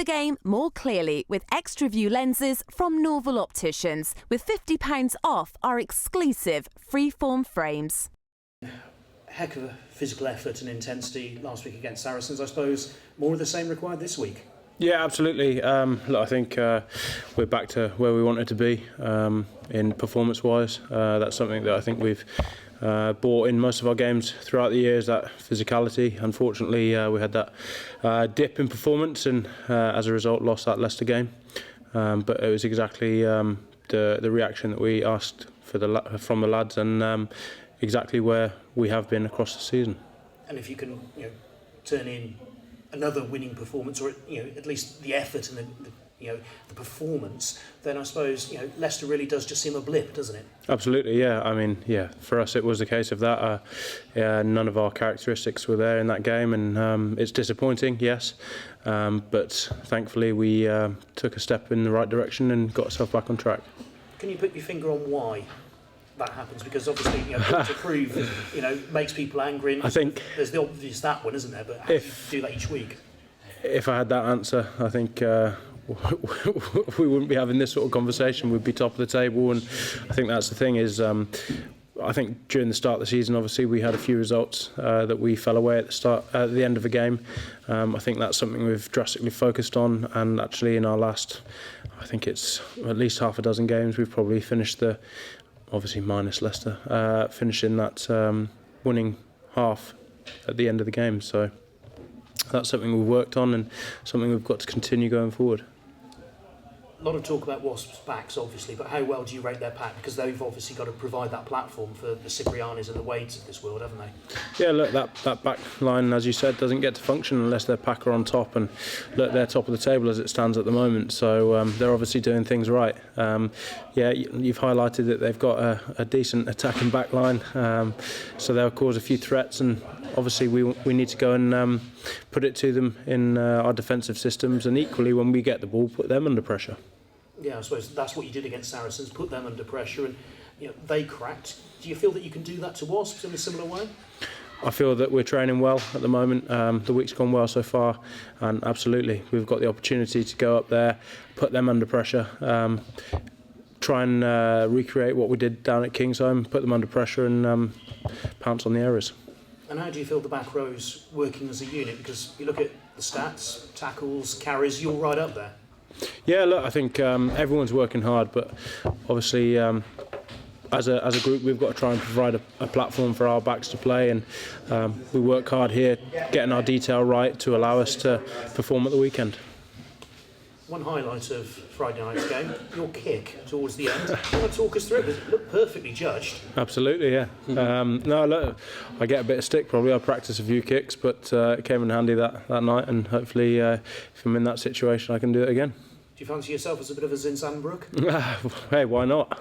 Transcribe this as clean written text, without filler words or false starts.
the game more clearly with extra view lenses from Norval Opticians, with £50 off our exclusive freeform frames. Heck of a physical effort and intensity last week against Saracens. I suppose more of the same required this week. Yeah, absolutely. Look, I think we're back to where we wanted to be in performance-wise. That's something that I think we've brought in most of our games throughout the years, that physicality. Unfortunately, we had that dip in performance and as a result lost that Leicester game. But it was exactly the reaction that we asked from the lads and exactly where we have been across the season. And if you can turn in another winning performance, or at least the effort and the performance, then I suppose Leicester really does just seem a blip, doesn't it? Absolutely, yeah. I mean, yeah, for us it was the case of that. None of our characteristics were there in that game, and it's disappointing, yes. But thankfully we took a step in the right direction and got ourselves back on track. Can you put your finger on why that happens? Because obviously, to prove, makes people angry. And I think there's the obvious that one, isn't there? But how do you do that each week? If I had that answer, I think we wouldn't be having this sort of conversation. We'd be top of the table, and I think that's the thing. Is I think during the start of the season, obviously we had a few results that we fell away at the end of the game. I think that's something we've drastically focused on, and actually in our last, I think it's at least half a dozen games, we've probably finished obviously minus Leicester, finishing that winning half at the end of the game. So that's something we've worked on and something we've got to continue going forward. A lot of talk about Wasps' backs, obviously, but how well do you rate their pack? Because they've obviously got to provide that platform for the Ciprianis and the Wades of this world, haven't they? Yeah, look, that back line, as you said, doesn't get to function unless their pack are on top, and look, they're top of the table as it stands at the moment, so they're obviously doing things right. Yeah, you've highlighted that they've got a decent attacking back line, so they'll cause a few threats, and obviously we need to go and put it to them in our defensive systems, and equally when we get the ball, put them under pressure. Yeah, I suppose that's what you did against Saracens, put them under pressure, and they cracked. Do you feel that you can do that to Wasps in a similar way? I feel that we're training well at the moment. The week's gone well so far, and absolutely, we've got the opportunity to go up there, put them under pressure, try and recreate what we did down at Kingsholm, put them under pressure and pounce on the errors. And how do you feel the back row's working as a unit? Because you look at the stats, tackles, carries, you're right up there. Yeah, look, I think everyone's working hard, but obviously as a group we've got to try and provide a platform for our backs to play, and we work hard here getting our detail right to allow us to perform at the weekend. One highlight of Friday night's game, your kick towards the end. Do you want to talk us through it? It looked perfectly judged. Absolutely, yeah. No, look, I get a bit of stick probably. I practice a few kicks, but it came in handy that night, and hopefully if I'm in that situation I can do it again. Do you fancy yourself as a bit of a Zinzanbrook? Hey, why not?